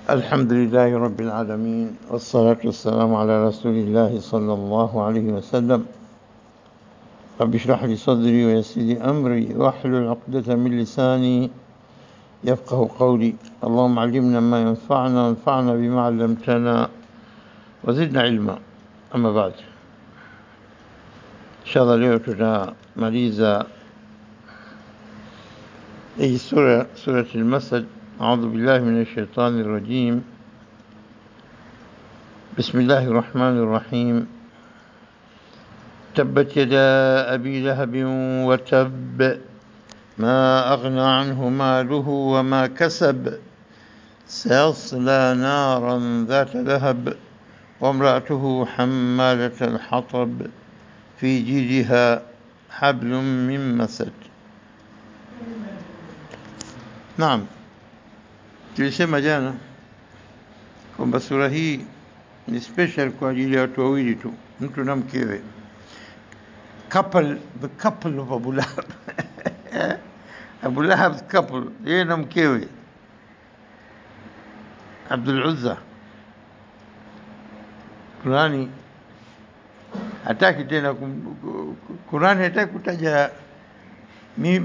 الحمد لله رب العالمين والصلاة والسلام على رسول الله صلى الله عليه وسلم. رب اشرح لي صدري ويسر لي أمري واحلل عقدة من لساني يفقه قولي. اللهم علمنا ما ينفعنا وانفعنا بما علمتنا وزدنا علما. أما بعد، إن شاء الله leo tutamaliza hii sura al-Masad. أعوذ بالله من الشيطان الرجيم. بسم الله الرحمن الرحيم. تبت يدا أبي لهب وتب ما أغنى عنه ماله وما كسب سيصلى نارا ذات لهب وامرأته حمالة الحطب في جيدها حبل من مسد. نعم، tulisema jana kwamba sura hii ni special kwa ajili ya watu wawili tu, mtu na mkewe. The couple of Abu Lahab. Abu Lahab's couple, yeye na mkewe Abdul Uzza. Qurani hataki tena Qurani hataki kutaja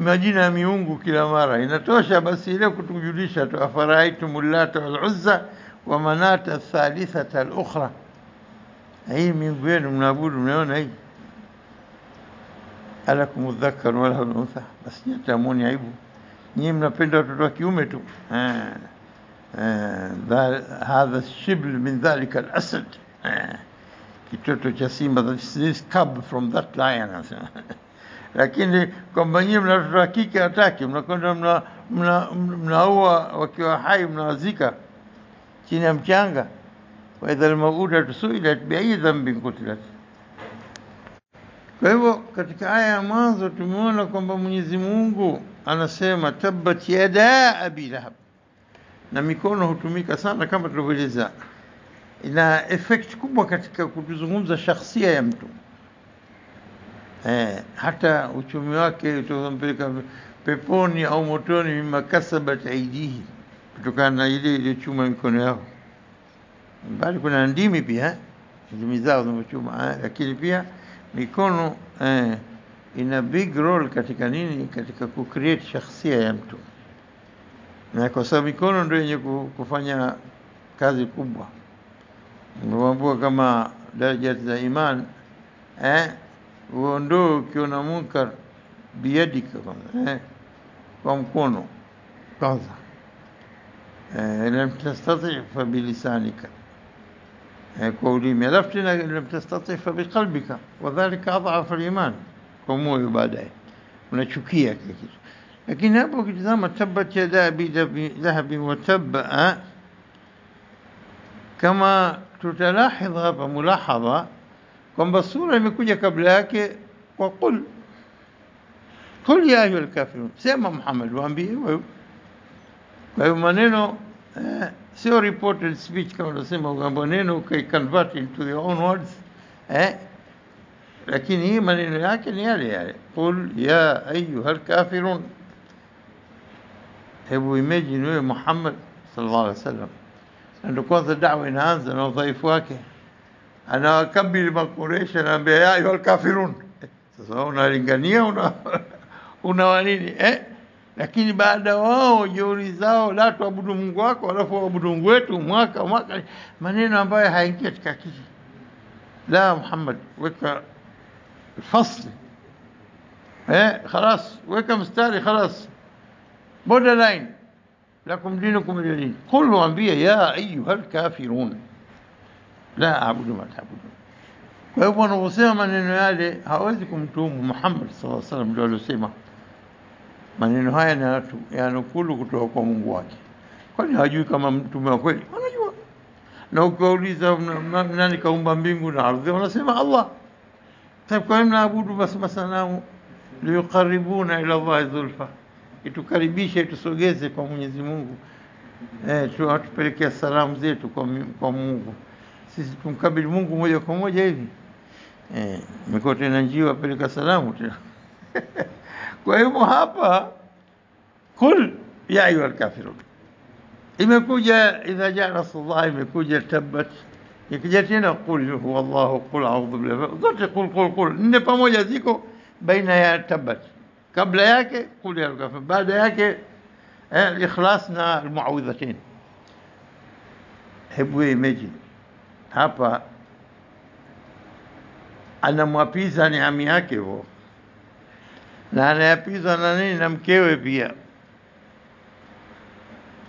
majina ya miungu kila mara, inatosha basi ile kutujulisha tu, afaraitum Lata wal Uzza wa manata thalithata al-ukhra. Hii miungu yenu mnaabudu, mnaona hii, alakum adh-dhakar wa lahu al-untha. Basi yatamoni aibu, nyinyi mnapenda watoto wa kiume tu. Hadha shibl min dhalika al-asad, kitoto cha simba, this cub from that lion. Lakini kwamba nyinyi mna watoto wa kike hataki, mnakwenda mnaua wakiwa hai, mnawazika chini ya mchanga. Wa idha al-maw'udatu su'ilat bi'ayyi dhanbin qutilat. Kwa hivyo katika aya ya mwanzo tumeona kwamba Mwenyezi Mungu anasema tabbat yada Abi Lahab, na mikono hutumika sana kama tulivyoeleza, ina effect kubwa katika kutuzungumza shakhsia ya mtu. Hata uchumi wake utampeleka peponi au motoni, mimma kasabat aidihi, kutokana na ile chuma mikono yao. Bali kuna ndimi pia, ndimi zao zinachuma, lakini pia mikono ina big role katika nini, katika ku create shakhsia ya mtu, na kwa sababu mikono ndio yenye kufanya kazi kubwa. Ndio kama daraja za iman, uondoe ukiona munkar biyadika, kwa mkono kwanza, lam tastati fa bilisanika, kwa ulimi, alafu tena lam tastati fa biqalbika, wadhālika adhafu al-iman, kwa moyo baadaye unachukia kile kitu. Lakini hapo ukitazama tabbat yada Abi Lahab wa tabba, kama tutalahidha hapa mulahadha kwamba sura imekuja kabla yake kwa qul ya ayyuhal kafirun, sema Muhammad waambie wewe. Kwa hiyo maneno sio reported speech kama unasema maneno kai convert into your own words, lakini hii maneno yake ni yale yale, qul ya ayyuhal kafirun. Hebu imagine wewe Muhammad sallallahu alaihi wasallam, ndio kwanza da'wa inaanza na udhaifu wake, anawakabili Makureshi, anaambia ya ayyuhal kafirun. Sasa unalingania una nini? Lakini baada wao jeuri zao, la tuabudu Mungu wako alafu waabudu Mungu wetu, mwaka maneno ambayo haingia katika akili. La Muhammad, weka fasli, خلاص weka mstari, خلاص borderline, lakum dinukum waliyadin. Qul waambie ya ayyuhal kafirun la a'budu ma ta'budun. Kwa hivyo wanaposema maneno yale hawezi kumtuhumu Muhammad sallallahu alaihi wasallam, ndio aliyosema maneno haya na watu yanukulu kutoka kwa Mungu wake. Kwani hajui kama mtume wa kweli? Anajua. Na ukiuliza nani kaumba mbingu na ardhi, wanasema Allah. Sasa kwa nini naabudu basi masanamu? Liyuqarribuna ila Allah zulfa, itukaribishe, itusogeze kwa Mwenyezi Mungu, tupelekea salamu zetu kwa Mungu. Sisi tumkabili Mungu moja kwa moja hivi, mikote na njiwa peleka salamu tena. Kwa hivyo hapa kul ya ayyuhal kafirun, imekuja idha jaa rasulullah, imekuja tabbat, ikija tena qul huwallahu, qul a'udhu billahi, zote qul nne pamoja ziko baina ya tabbat. Kabla yake qul ya kafir, baada yake al-ikhlas na al-muawidhatain. Hebu imagine hapa anamwapiza ni ami yake huo, na anayapiza na nini, na mkewe pia,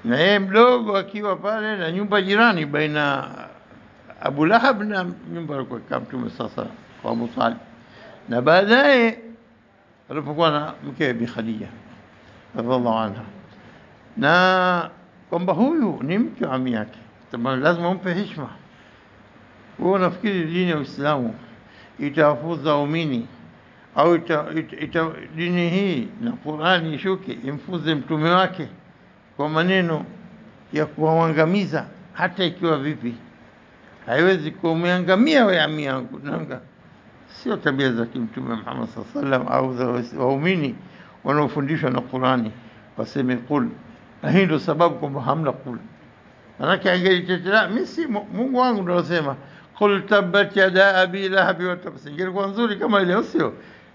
na yeye mdogo akiwa pale, na nyumba jirani baina Abu Lahab na nyumba alikuwa Mtume sasa kwa Abu Talib, na baadaye alipokuwa na mkewe Bi Khadija radhiallahu anha, na kwamba huyu ni mke wa ami yake, sababu lazima umpe heshima. Wewe unafikiri dini ya Uislamu itawafuza waumini au dini hii na Qur'ani ishuke imfuze mtume wake kwa maneno ya kuwaangamiza? Hata ikiwa vipi, haiwezi kumeangamia wewe ami yangu. Nanga sio tabia za Mtume Muhammad sallallahu alaihi wasallam au za waumini wanaofundishwa na Qur'ani waseme qul. Hii ndio sababu kwamba hamna qul. Manake angelitetea mimi si Mungu wangu ndio anasema qul tabbat yada abi lahab wa tab. Ingekuwa nzuri kama ile, sio?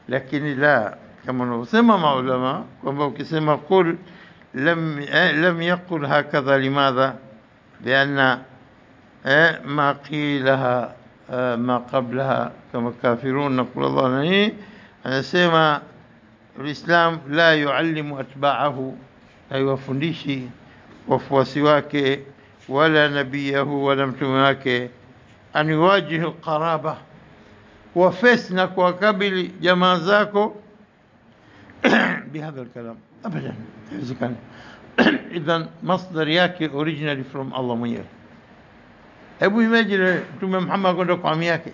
Lakini la, kama wanavyosema maulama kwamba ukisema qul lam yaqul hakadha. Limadha? لأن ما قيلها ما قبلها كما كافرون نقول الله عنه. anasema الإسلام لا يعلم أتباعه, haiwafundishi wafuasi wake wala nabiyahu wala mtume wake an yuwajihu alqaraba, wafes na kuwakabili jamaa zako bihadha alkalam abadan, haiwezekani. Idhan masdar yake originally from Allah mwenyewe. Hebu imagine Mtume Muhammad kwenda kwa ami yake,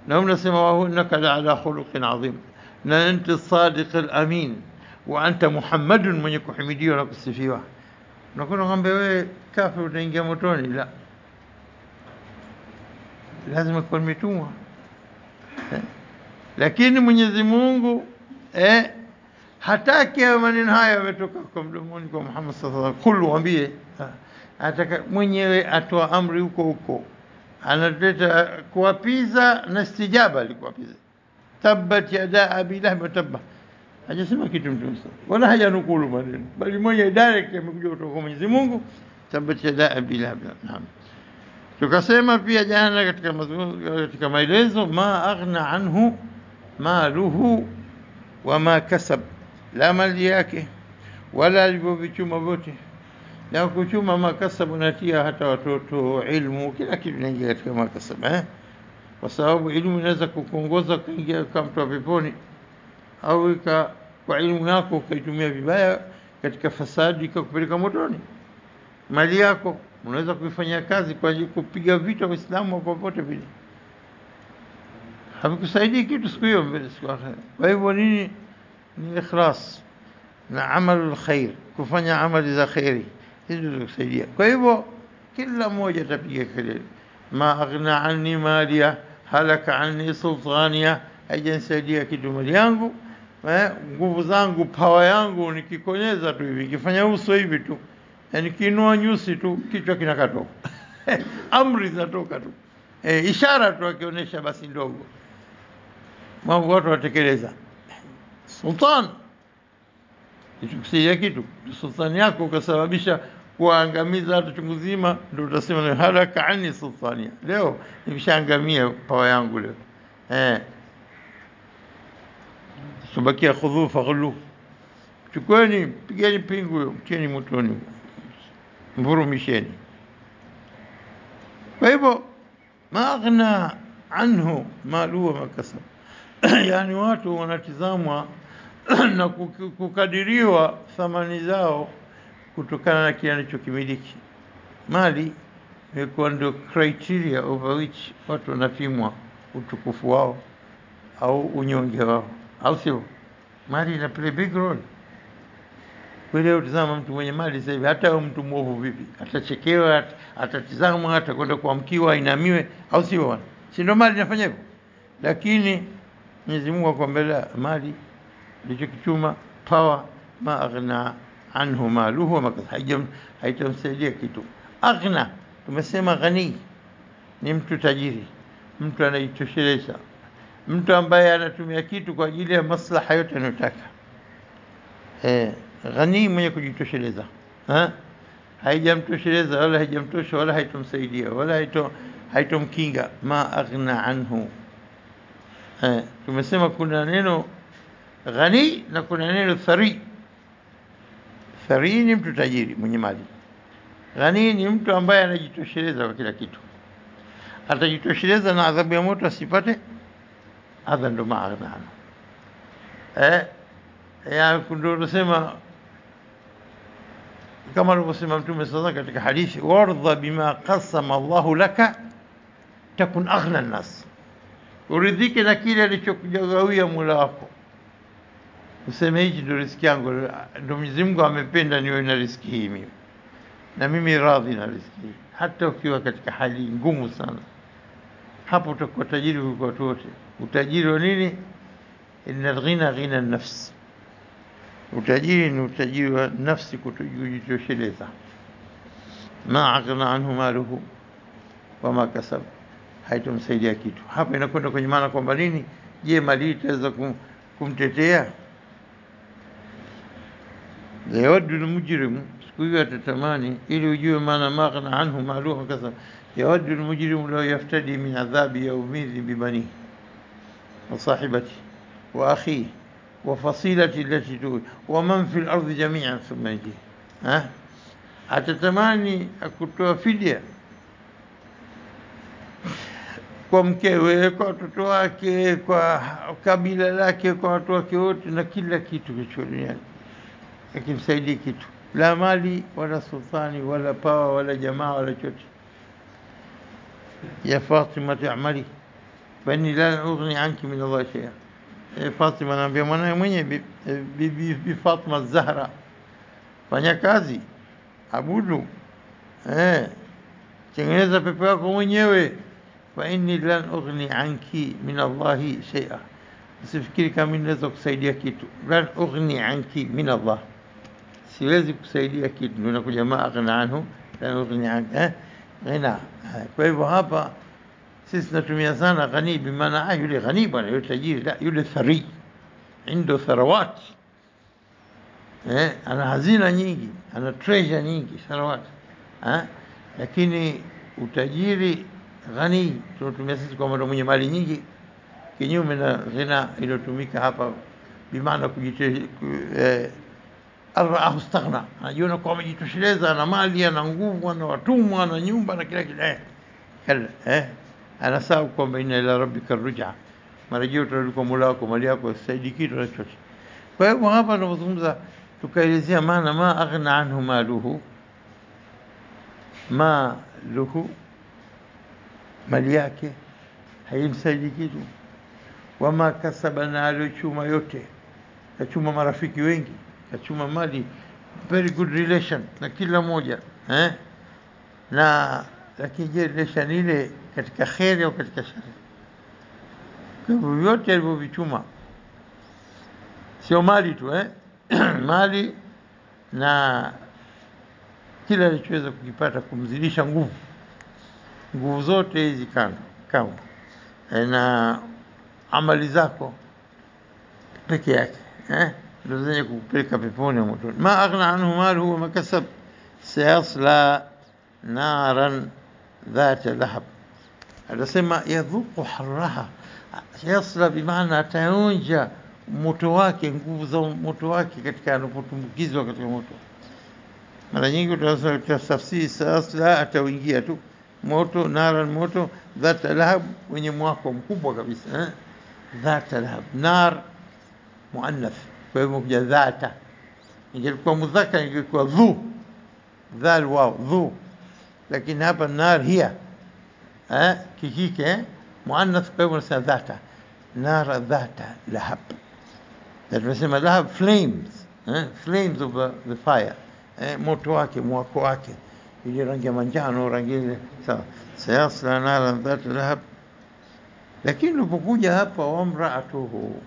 na unasema wa innaka la ala khuluqin adhim, na anta sadiq al-amin wa anta Muhammadun, mwenye kuhimidiwa na kusifiwa. Unakwenda ng'ombe wewe kafir utaingia motoni? La, lazima kuwa umetumwa. Lakini Mwenyezi Mungu hataki maneno haya yametoka kwa mdomoni kwa Muhammad sallallahu alaihi wasallam. Kulu waambie, ataka mwenyewe atoa amri huko huko, analeta kuwapiza na istijaba. Alikuwapiza tabbat yada abi lahab wa tabba, hajasema kitu Mtume wala hajanukulu maneno, bali mwenye direct amekuja kutoka kwa Mwenyezi Mungu, tabbat yada abi lahab. Naam, tukasema pia jana katika mazungumzo, katika maelezo, ma aghna anhu maluhu wa ma kasab, la mali yake wala alivyovichuma vyote, na kuchuma makasabu natia hata watoto, ilmu, kila kitu kinaingia katika makasabu, kwa sababu ilmu inaweza kukuongoza kuingia kama mtu wa peponi, au kwa ilmu yako ukaitumia vibaya katika fasadi ikakupeleka motoni. Mali yako unaweza kuifanyia kazi kwa ajili kupiga vita Uislamu popote vile, havikusaidia kitu siku hiyo mbele, siku akhera. Kwa hivyo nini? Ni ikhlas na amalul khair, kufanya amali za khairi, hizo ndio kusaidia. Kwa hivyo kila mmoja atapiga kelele, ma aghna anni maliya halaka anni sultaniya, haijanisaidia kitu mali yangu, nguvu zangu, power yangu, nikikonyeza tu hivi, nikifanya uso hivi tu, yani kiinua nyusi tu, kichwa kinakatoka amri zinatoka tu, ishara tu akionyesha basi ndogo, mambo watu watekeleza. Sultan ichukusia kitu, sultani yako ukasababisha kuangamiza watu chungu zima, ndio utasema halaka anni sultania, leo nimeshaangamia pawa yangu leo. Subakia khudhu faghlu, chukweni, pigeni pingu huyo, mtieni motoni, mvurumisheni. Kwa hivyo ma aghna anhu maluhu wa makasab, yani watu wanatizamwa na kukadiriwa thamani zao kutokana na kile anachokimiliki. Mali imekuwa ndio criteria over which watu wanapimwa utukufu wao au unyonge wao, au sio? Mali ina play big role. Kwa hiyo utazama mtu mwenye mali sasa hivi, hata mtu mwovu vipi, atachekewa, atatizamwa, atakwenda kuamkiwa, inamiwe, au sio bwana? Si ndio mali inafanya hivyo? Lakini Mwenyezi Mungu akwambia mali ndicho kichuma, power, ma aghna anhu maluhu wa makasab, haitamsaidia kitu. Aghna, tumesema ghani ni mtu tajiri, mtu anajitosheleza, mtu ambaye anatumia kitu kwa ajili ya maslaha yote anayotaka. Ghani mwenye kujitosheleza, haijamtosheleza wala haijamtosha wala haitomsaidia wala haitomkinga. Ma aghna anhu. Tumesema kuna neno ghani na kuna neno thari. Thari ni mtu tajiri mwenye mali, ghani ni mtu ambaye anajitosheleza kwa kila kitu, atajitosheleza na adhabu ya moto asipate. Hadha ndo ma aghna anhu. Ndio tunasema kama alivyosema Mtume sallallahu katika hadithi, wardha bima qasama Allahu laka takun aghna an-nas, uridhike na kile alichokujagawia Mola wako. Useme hichi ndio riziki yangu, ndio Mwenyezi Mungu amependa niwe na riziki hii mimi, na mimi radhi na riziki hii. Hata ukiwa katika hali ngumu sana, hapo utakuwa tajiri kwa watu wote. Utajiri wa nini? Innal ghina ghina an-nafs. Utajiri ni utajiri wa nafsi, kujitosheleza. Ma aghna anhu maluhu wa ma kasab, haitomsaidia kitu. Hapa inakwenda kwenye maana kwamba nini? Je, mali itaweza kumtetea? Yawaddu al-mujrim, siku hiyo atatamani, ili ujue maana ma aghna anhu maluhu wa kasab. Yawaddu al-mujrim law yaftadi min adhabi yawmihi bibanihi wa sahibatihi wa akhihi وفصيلتي التي تؤوي ومن في الأرض جميعا ثم يجيه. atatamani akutoa fidia kwa mkewe, kwa watoto wake, kwa kabila lake, kwa watu wake wote na kila kitu kichoni, akimsaidia kitu, la mali wala sultani wala pawa wala jamaa wala chochote. ya Fatima ta'mali fa inni la ughni anki min Allah shay'a. Fatima anaambia mwanae mwenye bibi Fatima Zahra, fanya kazi, abudu, tengeneza pepo yako mwenyewe. Fa inni lan ughni anki min Allahi shay'a, usifikiri kama mimi naweza kusaidia kitu. Lan ughni anki min Allah, siwezi kusaidia kitu. Ndio nakuja ma aghna anhu lan ughni anki ghina. Kwa hivyo hapa sisi tunatumia sana ghani bimaana yule ghani bwana, yule tajiri. La, yule thari, عنده ثروات, ana hazina nyingi, ana treasure nyingi, tharawat. Lakini utajiri ghani tunatumia sisi kwa mtu mwenye mali nyingi, kinyume na ghina iliyotumika hapa bimaana araahu istaghna, anajiona kwa amejitosheleza, ana mali, ana nguvu, ana watumwa, ana nyumba na kila kitu. Anasahau kwamba inna ila rabbika ruj'a, marejeo utarudi kwa Mola wako, mali yako saidi kitu na chochote. Kwa hivyo hapa tunazungumza, tukaelezea maana ma aghna anhu maluhu, mali yake haimsaidi kitu. Wama kasaba, na aliochuma yote, kachuma marafiki wengi, kachuma mali, very good relation na kila moja, na lakini je, relation ile katika kheri au katika shari? Kwa hivyo vyote alivyovichuma, sio mali tu, mali na kila alichoweza kukipata kumzidisha nguvu zote hizi kama na amali zako peke yake ndio zenye kukupeleka peponi moto. Ma aghna anhu maluhu wa makasab sayasla naran dhata lahab. Anasema yadhuku harraha, yasla bimaana ataonja moto wake, nguvu za moto wake katika anapotumbukizwa katika moto. Mara nyingi utafsiri sayasla, ataingia tu moto, naran moto, dhata lahab, wenye mwako mkubwa kabisa. Dhata lahab, nar muannath, kwa hivyo kuja dhata, ingekuwa mudhakar ingekuwa dhal waw dhu, lakini hapa nar hiya kikike muannath, kwa hivyo nasema dhata, nara dhata lahab. Na tunasema lahab, flames, flames of the fire, moto wake, mwako wake, ile rangi ya manjano, rangi ile sawa. Sayasla nara dhata lahab. Lakini unapokuja hapa wamraatuhu,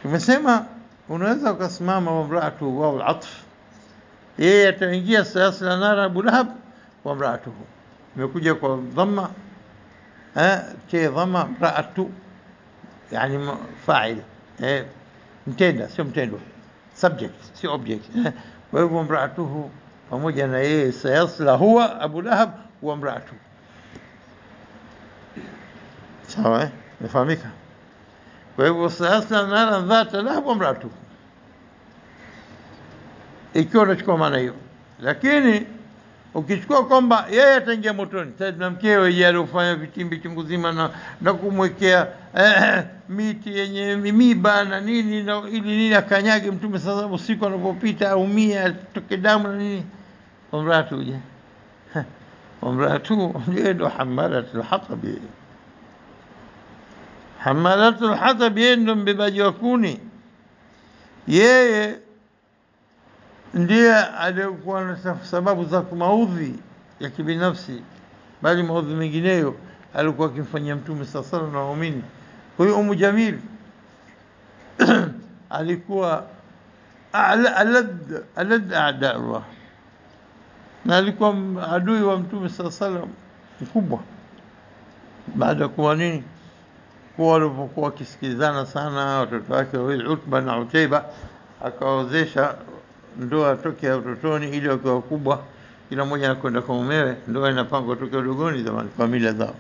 tumesema unaweza ukasimama wamraatu wao al-atf, yeye ataingia sayasla nara Abu Lahab wamraatuhu, imekuja kwa dhamma ke dhamma mraatu, yani fa'il mtenda sio mtendwa, subject sio object. Kwa hivyo mraatuhu pamoja na yeye sayasla huwa Abu Lahab wa mraatu. Sawa, imefahamika? Kwa hivyo sayasla nara dhata lahab wa mraatu, ikiwa unachukua maana hiyo. Lakini ukichukua kwamba yeye ataingia motoni na mkewe yeye alifanya vitimbi chungu zima na kumwekea miti yenye miba na nini na ili nini akanyage mtume sasa usiku anapopita aumia atoke damu na nini, umratu je umratu ndo hamalatul hatab, hamalatul hatab ndo mbebaji wa kuni, yeye ndiye alikuwa na sababu za maudhi ya kibinafsi, bali maudhi mengineyo alikuwa akimfanyia mtume sallallahu alaihi wasallam na waumini. Kwa hiyo Jamil alikuwa alad a'da Allah, na alikuwa adui wa mtume sallallahu alaihi wasallam mkubwa. Baada kuwa nini, kuwa walipokuwa wakisikilizana sana watoto wake wawili Utba na Utaiba, akaozesha ndoa toke utotoni ili wakiwa wakubwa kila mmoja anakwenda kwa mumewe. Ndoa inapangwa toke udogoni zamani kwa mila zao,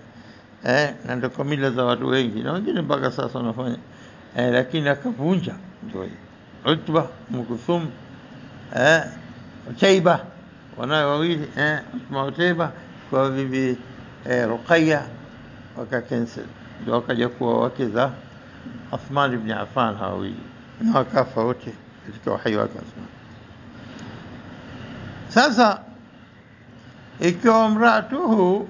na ndio kwa mila za watu wengi na wengine mpaka sasa wanafanya, lakini akavunja ndoa hii. Utba, Mkuthum, Utaiba, wanawe wawili Utba Utaiba kwa bibi Ruqayya wakacancel, ndio wakaja kuwa wake za Uthman ibn Affan hawawili, na wakafa wote katika uhai wake. Sasa ikiwa mraatuhu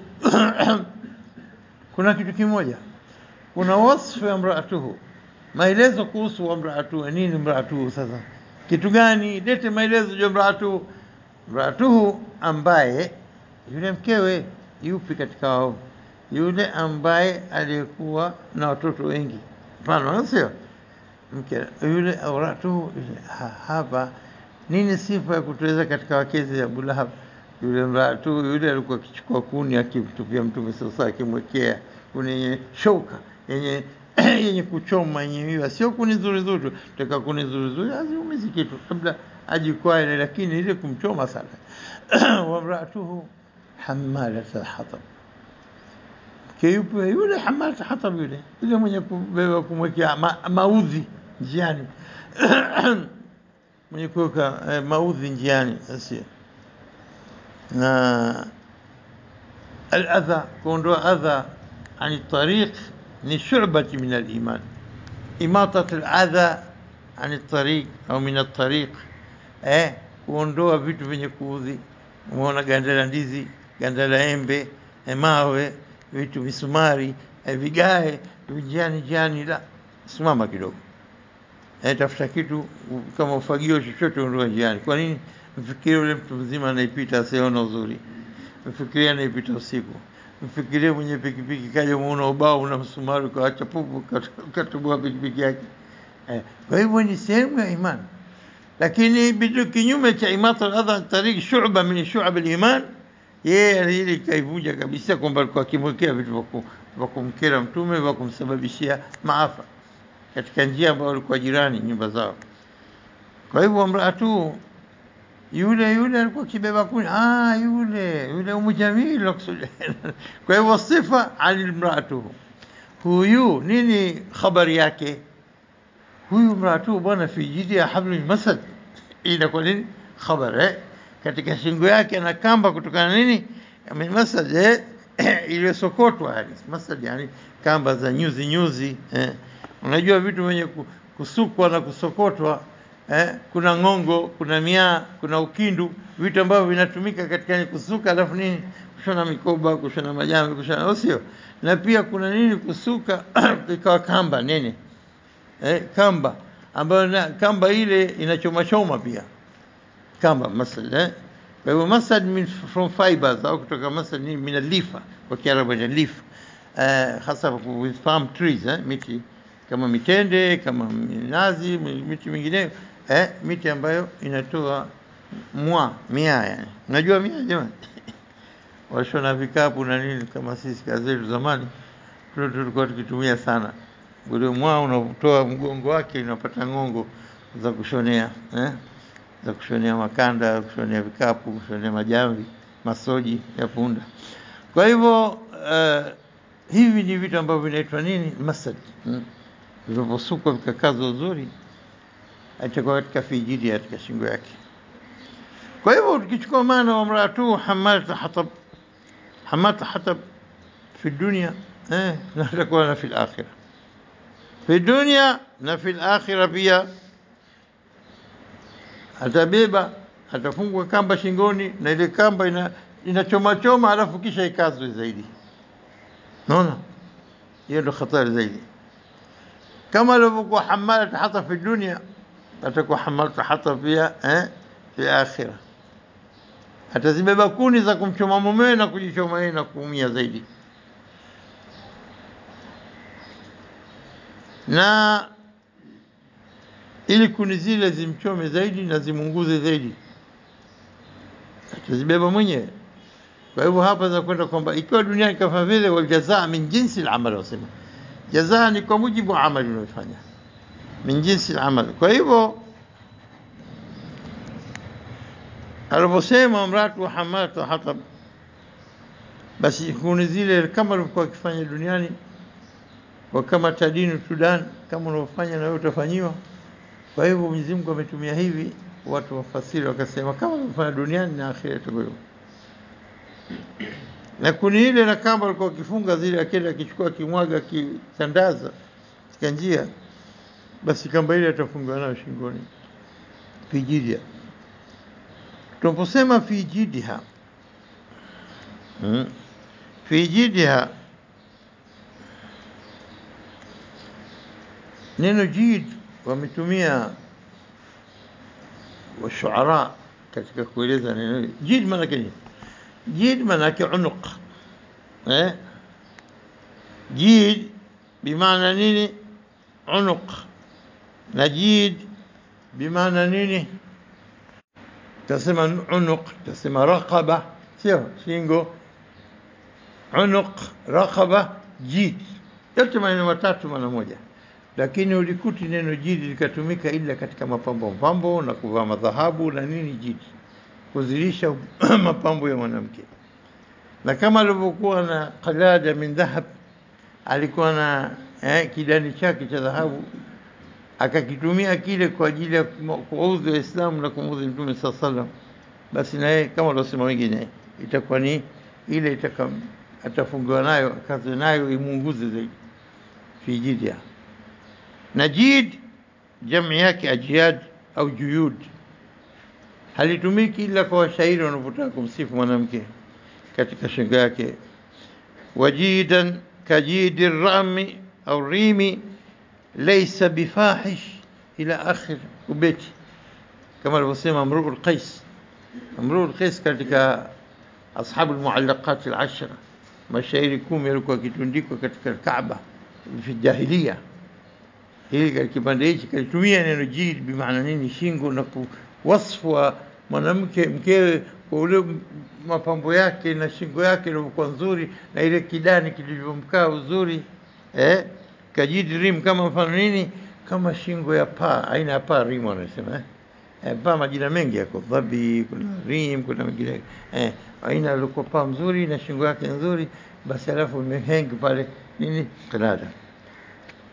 kuna kitu kimoja, kuna wasfu ya mraatuhu, maelezo kuhusu mraatuhu. Nini mraatuhu? Sasa kitu gani? Lete maelezo juu mraatuhu. Mraatuhu ambaye yule mkewe yupi katika wao, yule ambaye alikuwa na watoto wengi, mfano sio mke yule mraatuhu. Hapa nini sifa ya kutuweza katika wakezi ya Abu Lahab? Yule mraatu yule alikuwa akichukua kuni akimtupia mtume sasa, akimwekea kuni yenye shoka yenye kuchoma yenye miwa, sio kuni nzuri nzuri, taka kuni nzuri nzuri haziumizi kitu kabla ajikwae, lakini ile kumchoma sana. Wa mraatuhu hamalat al-hatab, kayupo yule hamalat al-hatab, yule mwenye kubeba kumwekea maudhi njiani mwenye kuweka maudhi njiani. Asia na al-adha, kuondoa adha ani tariq ni shu'bati min al-iman. Imatat al-adha ani tariq au min al-tariq, kuondoa vitu vyenye kuudhi. Umeona ganda la ndizi, ganda la embe, mawe, vitu misumari, vigae njiani, la simama kidogo, tafuta kitu kama ufagio chochote ondoa njiani. Kwa nini? Mfikirie yule mtu mzima anaipita asiona uzuri, mfikirie anaipita usiku, mfikirie mwenye pikipiki kaja muona ubao una msumari kaacha pupu katubua pikipiki yake. Kwa hivyo ni sehemu ya imani, lakini bidu kinyume cha imata al-adha tariq shu'ba min shu'ab al-iman, yeye ile kaivunja kabisa, kwamba alikuwa akimwekea vitu vya kumkera mtume, vya kumsababishia maafa katika njia ambayo walikuwa jirani nyumba zao. Kwa hivyo mraatu yule alikuwa kibeba kuni, yule Jamil nakusudia. Kwa hivyo sifa al-mraatu huyu, nini habari yake huyu mraatu? Bwana fi jidi ya hablu masad, ila kwa nini habari katika shingo yake ana kamba kutokana nini min masad, ile sokotwa hadi masad, yani kamba za nyuzi. Unajua vitu vyenye kusukwa na kusokotwa, kuna ngongo, kuna miaa, kuna ukindu, vitu ambavyo vinatumika katika kusuka, alafu nini kushona mikoba, kushona majambo, kushona sio, na pia kuna nini kusuka ikawa kamba nene, kamba ambayo kamba ile inachoma choma pia kamba masad. Kwa hivyo masad from fibers, au kutoka masad ni min al-lifa, kwa Kiarabu ni leaf, hasa with palm trees, miti kama mitende, kama minazi, miti mingine, miti ambayo inatoa mia yani. Unajua mia jamani? Washona vikapu na nini kama sisi kazi zetu zamani tulikuwa tukitumia sana. Ule mwa unatoa mgongo wake unapata ngongo za kushonea, za kushonea makanda, kushonea vikapu, kushonea majamvi, masoji ya punda. Kwa hivyo hivi ni vitu ambavyo vinaitwa nini? Masad. Vilivyosukwa vikakazwa uzuri, atakuwa katika fijidi katika shingo yake. Kwa hivyo tukichukua maana wa mraatu hamalta hatab fi dunya, na atakuwa na fil akhirah. Fi dunya na fil akhirah pia atabeba, atafungwa kamba shingoni, na ile kamba inachoma choma, alafu kisha ikazwe zaidi. Unaona? Hiyo ndio hatari zaidi. Kama alivyokuwa hamalta hatab fi dunya, atakuwa hamalta hatab pia fi akhirah. Atazibeba kuni za kumchoma mumewe na kujichoma yeye na kuumia zaidi. Na ili kuni zile zimchome zaidi na zimunguze zaidi, atazibeba mwenyewe. Kwa hivyo hapa za kwenda kwamba ikiwa duniani kama vile wal jazaa min jinsi al-amal, wasema jazaa ni kwa mujibu wa amali unayofanya, min jinsi al-amal. Kwa hivyo aliposema mratu hamalta hatab, basi kuni zile kama alivyokuwa akifanya duniani, kwa kama tadinu tudan, kama unavyofanya na wewe utafanyiwa. Kwa hivyo Mwenyezi Mungu ametumia hivi, watu wafasiri wakasema kama unavyofanya duniani na akhira itakuwa. Na kuni ile na kamba alikuwa akifunga zile, akenda akichukua kimwaga kitandaza katika njia, basi kamba ile atafungwa nayo shingoni. Fijidia. Tunaposema fi jidiha, fi jidiha, neno jid wametumia washuara katika kueleza neno jid. Maana yake nini? Jid maana yake unuq. Jid bimaana nini? Unuq. Na jid bimaana nini? Tasema unuq, tasema raqaba, sio shingo. Unuq, raqaba, jid, yote maneno matatu maana moja. Lakini ulikuti neno jid likatumika ila katika mapambo na kuvaa madhahabu na nini. Jid kuzilisha mapambo ya mwanamke. Na kama alivyokuwa na qalada min dhahab, alikuwa na kidani chake cha dhahabu, akakitumia kile kwa ajili ya kuudhi Waislamu na kumuudhi Mtume sallallahu alaihi wasallam, basi naye kama waliosema wengine itakuwa ni ile atafungiwa nayo, akaze nayo imunguze zaidi. Fi jidia. Na jid jamu yake ajyad au juyud, halitumiki ila kwa washairi wanapotaka kumsifu mwanamke katika shingo yake. Wajidan kajidi rami au rimi laysa bifahish ila akhir ubeti, kama alivyosema Imru'ul Qais. Imru'ul Qais katika ashabu al-muallaqat al-ashra, mashairi 10 yalikuwa kitundikwa katika Kaaba fi jahiliya. Hili katika kipande hichi kalitumia neno jid bimaana nini? Shingo, na kuwasfu mwanamke mkewe kwa ule mapambo yake na shingo yake ilikuwa nzuri na ile kidani kilivyomkaa uzuri. Kajid rim kama mfano nini? Kama shingo ya paa, aina ya paa rim wanasema. Paa majina mengi yako, dhabi, kuna rim, kuna mengine. Aina ilikuwa paa mzuri na shingo yake nzuri, basi alafu imehengi pale nini? Qilada.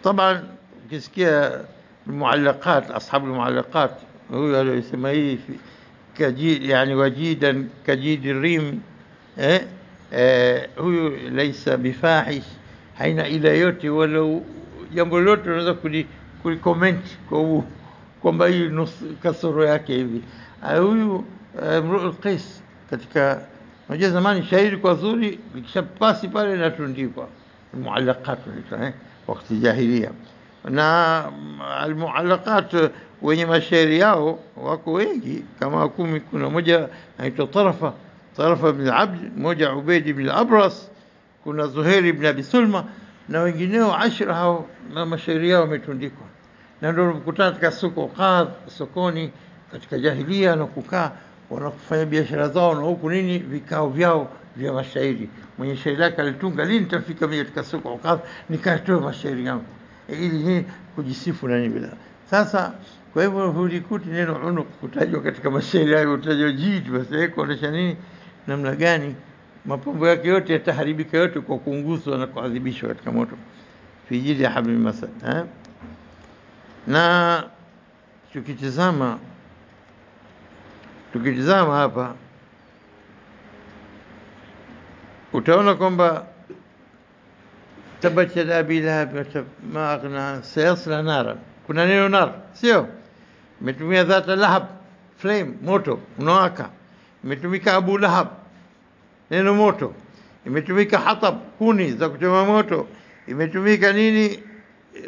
Taban ukisikia muallaqat, ashabu muallaqat, huyo aliyosema hii kajid, yani wajidan kajid rim, huyo laysa bifahish, haina ila yote wala jambo lote unaweza kulicomment kwa kwamba hii kasoro yake hivi. Huyu Imru'ul Qais katika unajua zamani shairi kwa zuri ikishapasi pale na tundikwa muallaqat wakati jahiliya. Na almuallaqat wenye mashairi yao wako wengi kama 10. Kuna moja anaitwa Tarafa ibn Abd, moja Ubayd ibn Abras, kuna Zuhair ibn Abi Sulma. na wengineo 10 hao na mashairi yao yametundikwa, na ndio mkutano katika soko qadh, sokoni katika jahilia, na kukaa wanafanya biashara zao na huku nini vikao vyao vya mashairi. Mwenye shairi lake alitunga, lini nitafika mimi katika soko qadh nikatoa mashairi yangu ili ni kujisifu na nini bila. Sasa kwa hivyo hulikuti neno unuq kutajwa katika mashairi hayo, utajwa jid, basi kuonesha nini, namna gani mapambo yake yote yataharibika yote kwa kuunguzwa na kuadhibishwa katika moto. Fi jidi ya habli masad. Na tukitizama hapa utaona kwamba tabat yada abi lahab ma aghna sayasla nara, kuna neno nar, sio imetumia dhata lahab, flame, moto unawaka. Imetumika abu lahab, neno moto. Imetumika hatab, kuni za kuchoma moto. Imetumika nini,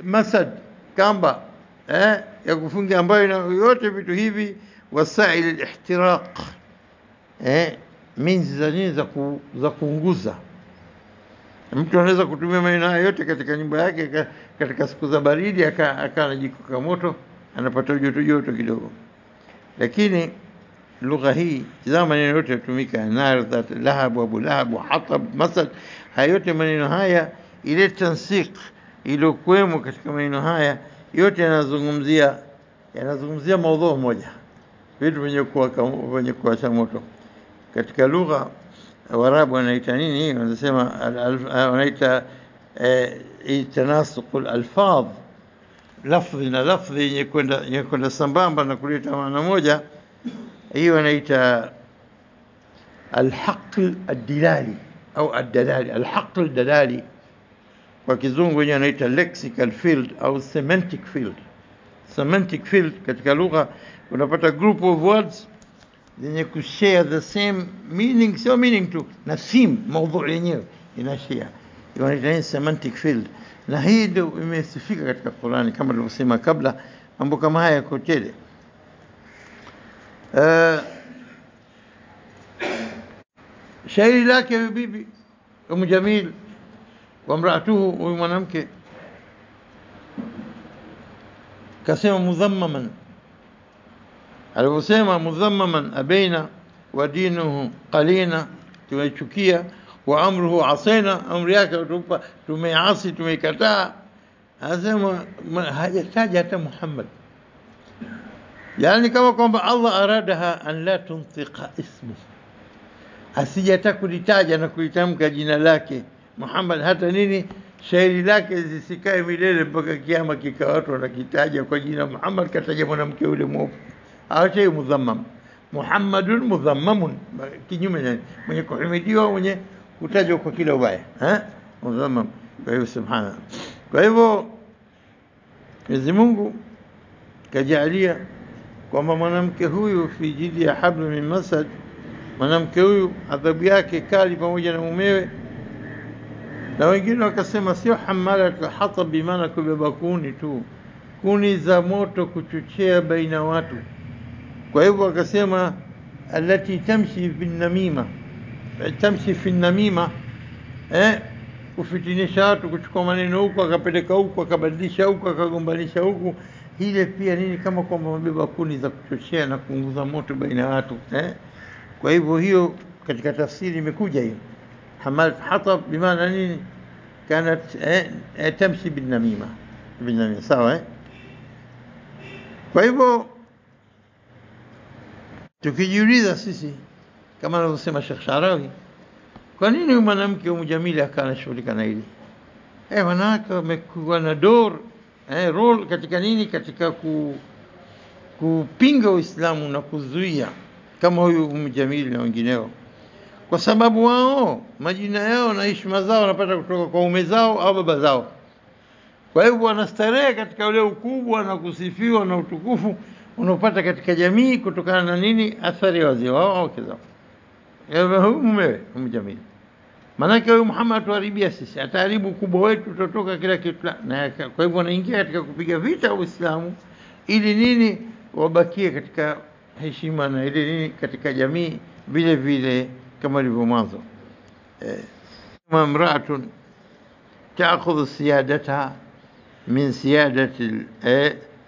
masad, kamba ya kufunga, ambayo yote vitu hivi wasail al-ihtiraq, means za nini, za kuunguza. Mtu anaweza kutumia maneno haya yote katika nyumba yake katika siku za baridi, akawa jiko moto, anapata joto kidogo. Lakini lugha hii, tazama maneno yote yatumika, nar, dhat lahab, abu lahab, hatab, masad. Haya yote maneno haya, ile tansiq iliyokuwemo katika maneno haya yote yanazungumzia maudhui moja, vitu vyenye kuwasha moto. Katika lugha Waarabu wanaita nini, wanasema wanaita tanasuq al-alfaz, lafzi na lafzi yenye kwenda sambamba na kuleta maana moja. Hiyo wanaita al-haql ad-dilali au ad-dalali. Al-haql ad-dalali kwa kizungu wenyewe wanaita lexical field au semantic field. Semantic field katika lugha unapata group of words zenye kushare the same meaning, sio meaning tu, na theme, maudhui yenyewe inashare, wanaita semantic field. Na hii ndio imesifika katika Qur'ani kama tulivyosema kabla, mambo kama haya yako tele. Shairi lake bibi Jamil wa mraatuhu, huyu mwanamke kasema mudhammaman, aliposema mudhammaman abaina wa dinuhu qalina, tumechukia, wa amruhu asaina, amri yake tumeasi, tumekataa. Anasema hajataja hata Muhammad, yani kama kwamba Allah aradaha an la tuntiqa ismu, asijataka kulitaja na kulitamka jina lake Muhammad, hata nini shairi lake zisikae milele mpaka kiyama kikawa watu wanakitaja kwa jina Muhammad, kataja mwanamke yule mwovu. Awache mudhammam, Muhammadun mudhammamun, kinyume na mwenye kuhimidiwa, mwenye kutajwa kwa kila ubaya, mudhammam. Kwa hivyo subhana, kwa hivyo Mwenyezi Mungu kajalia kwamba mwanamke huyu fi jidi ya hablu min masad, mwanamke huyu adhabu yake kali pamoja na mumewe. Na wengine wakasema sio hamalat hatab, bimaana kubeba kuni tu, kuni za moto kuchochea baina watu. Kwa hivyo wakasema alati tamshi bin namima, tamshi fi namima, kufitinisha watu, kuchukua maneno huku akapeleka huku, akabadilisha huku, akagombanisha huku. Ile pia nini, kama kwamba mabeba kuni za kuchochea na kuunguza moto baina watu. Kwa hivyo hiyo katika tafsiri imekuja hiyo hamalat hatab, bimaana nini, kanat tamshi bin namima, sawa. Kwa hivyo tukijiuliza sisi kama anavyosema Sheikh Sharawi, kwa nini huyu mwanamke Jamili akanashughulika na hili? Wanawake wamekuwa na role katika nini, katika kupinga Uislamu na kuzuia, kama huyu Jamili na wengineo, kwa sababu wao majina yao na heshima zao wanapata kutoka kwa ume zao au baba zao. Kwa hivyo wanastarehe katika ule ukubwa na kusifiwa na utukufu unaopata katika jamii kutokana na nini, athari ya wazee wao au wake zao. Huyu mumewe Jamili, maanake huyu Muhammad tuharibia sisi, ataharibu ukubwa wetu, tutotoka kila kitu. Na kwa hivyo wanaingia katika kupiga vita Uislamu ili nini, wabakie katika heshima na ile nini katika jamii vile vile kama ilivyo mwanzo. Imraatun تأخذ سيادتها من سيادة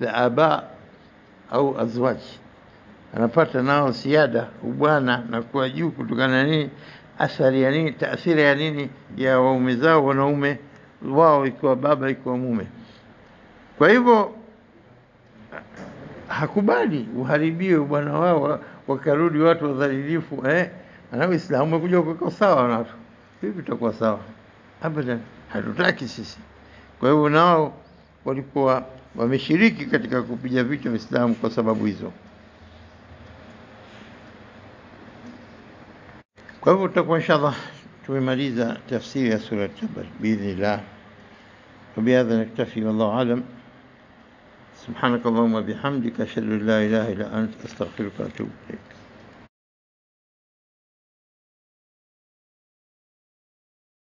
الآباء au azwaji, anapata nao siada ubwana na kuwa juu kutokana nini, athari ya nini, taathira ya nini, ya waume zao wanaume wao, ikiwa baba ikiwa mume. Kwa hivyo hakubali uharibiwe bwana wao, wakarudi watu wadhalilifu. Na Uislamu umekuja kuweka sawa na watu, vipi tutakuwa sawa? Abadan, hatutaki sisi. Kwa hivyo nao walikuwa wameshiriki katika kupiga vita Uislamu kwa sababu hizo. Kwa hivyo tutakuwa inshallah tumemaliza tafsiri ya sura Tabar biidhnillah. وبهذا نكتفي والله أعلم. سبحانك اللهم وبحمدك أشهد أن لا إله إلا أنت أستغفرك وأتوب إليك.